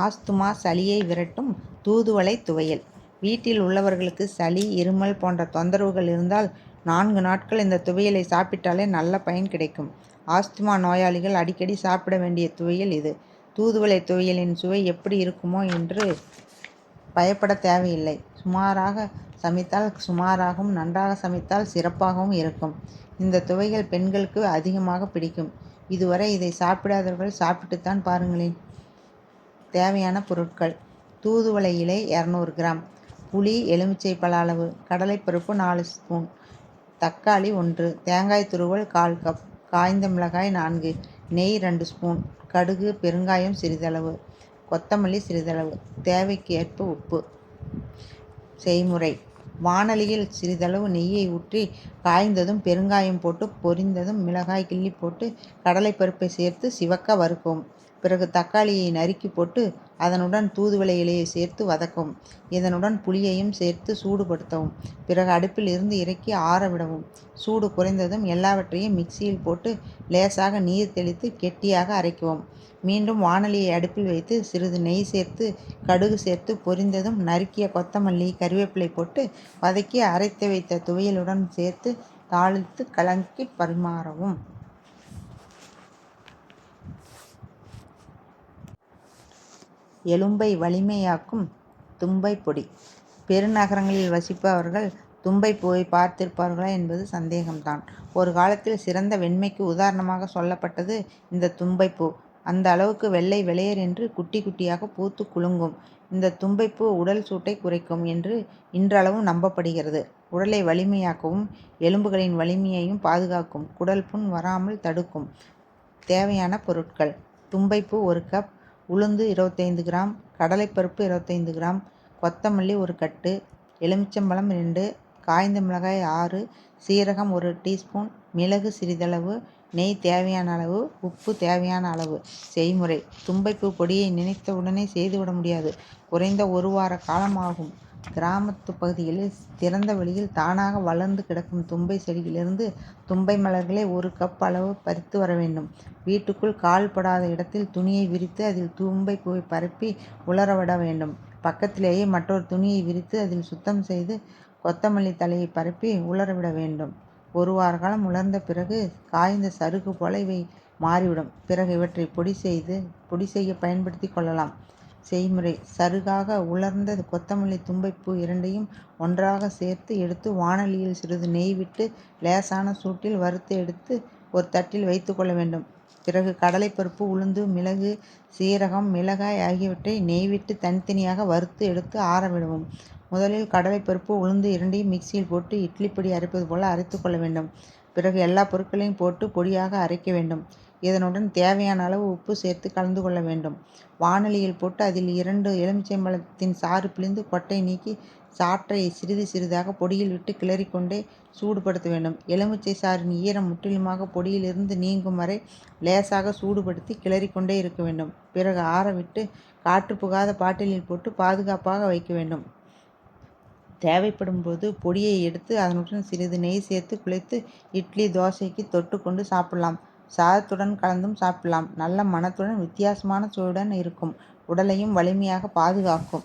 Asthma சளியை விரட்டும் தூதுவளை துவையல். வீட்டில் உள்ளவர்களுக்கு சளி, இருமல் போன்ற தொந்தரவுகள் இருந்தால் 4 நாட்கள் இந்த துவையலை சாப்பிட்டாலே நல்ல பயன் கிடைக்கும். ஆஸ்துமா நோயாளிகள் அடிக்கடி சாப்பிட வேண்டிய துவையல் இது. தூதுவளை துவையலின் சுவை எப்படி இருக்குமோ என்று பயப்பட தேவையில்லை. சுமாராக சமைத்தால் சுமாராகவும், நன்றாக சமைத்தால் சிறப்பாகவும் இருக்கும். இந்த துவையல் பெண்களுக்கு அதிகமாக பிடிக்கும். இதுவரை இதை சாப்பிடாதவர்கள் சாப்பிட்டுத்தான் பாருங்களேன். தேவையான பொருட்கள்: தூதுவளை இலை 200 கிராம், புளி எலுமிச்சை பழ அளவு, கடலைப்பருப்பு 4 ஸ்பூன், தக்காளி 1, தேங்காய் துருவல் 1/4 கப், காய்ந்த மிளகாய் 4, நெய் 2 ஸ்பூன், கடுகு, பெருங்காயம் சிறிதளவு, கொத்தமல்லி சிறிதளவு, தேவைக்கு ஏற்ப உப்பு. செய்முறை: வாணலியில் சிறிதளவு நெய்யை ஊற்றி காய்ந்ததும் பெருங்காயம் போட்டு பொரிந்ததும் மிளகாய் கிள்ளி போட்டு கடலைப்பருப்பை சேர்த்து சிவக்க வறுக்கவும். பிறகு தக்காளியை நறுக்கி போட்டு அதனுடன் தூதுவளை இலையை சேர்த்து வதக்கவும். இதனுடன் புளியையும் சேர்த்து சூடுபடுத்தவும். பிறகு அடுப்பில் இருந்து இறக்கி ஆற விடவும். சூடு குறைந்ததும் எல்லாவற்றையும் மிக்சியில் போட்டு லேசாக நீர் தெளித்து கெட்டியாக அரைக்கவும். மீண்டும் வாணலியை அடுப்பில் வைத்து சிறிது நெய் சேர்த்து கடுகு சேர்த்து பொரிந்ததும் நறுக்கிய கொத்தமல்லி, கறிவேப்பிலை போட்டு வதக்கி அரைத்து வைத்த துவையலுடன் சேர்த்து தாளித்து கலக்கி பரிமாறவும். எலும்பை வலிமையாக்கும் தும்பை பொடி. பெருநகரங்களில் வசிப்பவர்கள் தும்பைப்பூவை பார்த்திருப்பார்களா என்பது சந்தேகம்தான். ஒரு காலத்தில் சிறந்த வெண்மைக்கு உதாரணமாக சொல்லப்பட்டது இந்த தும்பைப்பூ. அந்த அளவுக்கு வெள்ளை வெளையர் என்று குட்டி குட்டியாக பூத்து குலுங்கும். இந்த தும்பைப்பூ உடல் சூட்டை குறைக்கும் என்று இன்றளவும் நம்பப்படுகிறது. உடலை வலிமையாக்கவும், எலும்புகளின் வலிமையையும் பாதுகாக்கும். குடல் புண் வராமல் தடுக்கும். தேவையான பொருட்கள்: தும்பைப்பூ 1 கப், உளுந்து 25 கிராம், கடலைப்பருப்பு 25 கிராம், கொத்தமல்லி 1 கட்டு, எலுமிச்சம்பழம் 2, காய்ந்த மிளகாய் 6, சீரகம் 1 டீஸ்பூன், மிளகு சிறிதளவு, நெய் தேவையான அளவு, உப்பு தேவையான அளவு. செய்முறை: தும்பைப்பூ பொடியை நினைத்தவுடனே செய்துவிட முடியாது. குறைந்த 1 வார காலம் ஆகும். கிராமத்து பகுதிகளில் திறந்த வெளியில் தானாக வளர்ந்து கிடக்கும் தும்பை செடியிலிருந்து தும்பை மலர்களை 1 கப் அளவு பறித்து வர வேண்டும். வீட்டுக்குள் கால் படாத இடத்தில் துணியை விரித்து அதில் தும்பைப்பூவை பரப்பி உலரவிட வேண்டும். பக்கத்திலேயே மற்றொரு துணியை விரித்து அதில் சுத்தம் செய்து கொத்தமல்லி தழையை பரப்பி உலரவிட வேண்டும். 1 வார காலம் உலர்ந்த பிறகு காய்ந்த சருகு போல இவை மாறிவிடும். பிறகு இவற்றை பொடி செய்ய பயன்படுத்தி கொள்ளலாம். செய்முறை: சருகாக உலர்ந்த கொத்தமல்லி, தும்பைப்பூ இரண்டையும் ஒன்றாக சேர்த்து எடுத்து வாணலியில் சிறிது நெய் விட்டு லேசான சூட்டில் வறுத்து எடுத்து ஒரு தட்டில் வைத்து கொள்ள வேண்டும். பிறகு கடலைப்பருப்பு, உளுந்து, மிளகு, சீரகம், மிளகாய் ஆகியவற்றை நெய் விட்டு தனித்தனியாக வறுத்து எடுத்து ஆற விடவும். முதலில் கடலைப்பருப்பு, உளுந்து இரண்டையும் மிக்சியில் போட்டு இட்லிப்பொடி அரைப்பது போல அரைத்து கொள்ள வேண்டும். பிறகு எல்லா பொருட்களையும் போட்டு பொடியாக அரைக்க வேண்டும். இதனுடன் தேவையான அளவு உப்பு சேர்த்து கலந்து கொள்ள வேண்டும். வாணலியில் போட்டு அதில் 2 எலுமிச்சம்பழத்தின் சாறு பிழிந்து கொட்டை நீக்கி சாற்றை சிறிது சிறிதாக பொடியில் விட்டு கிளறிக்கொண்டே சூடுபடுத்த வேண்டும். எலுமிச்சை சாறின் ஈரம் முற்றிலுமாக பொடியில் இருந்து நீங்கும் வரை லேசாக சூடுபடுத்தி கிளறிக்கொண்டே இருக்க வேண்டும். பிறகு ஆறவிட்டு காற்று புகாத பாட்டிலில் போட்டு பாதுகாப்பாக வைக்க வேண்டும். தேவைப்படும் போது பொடியை எடுத்து அதனுடன் சிறிது நெய் சேர்த்து குழைத்து இட்லி, தோசைக்கு தொட்டுக்கொண்டு சாப்பிடலாம். சாதத்துடன் கலந்தும் சாப்பிடலாம். நல்ல மணத்துடன் வித்தியாசமான சுவையுடன் இருக்கும். உடலையும் வலிமையாக பாதுகாக்கும்.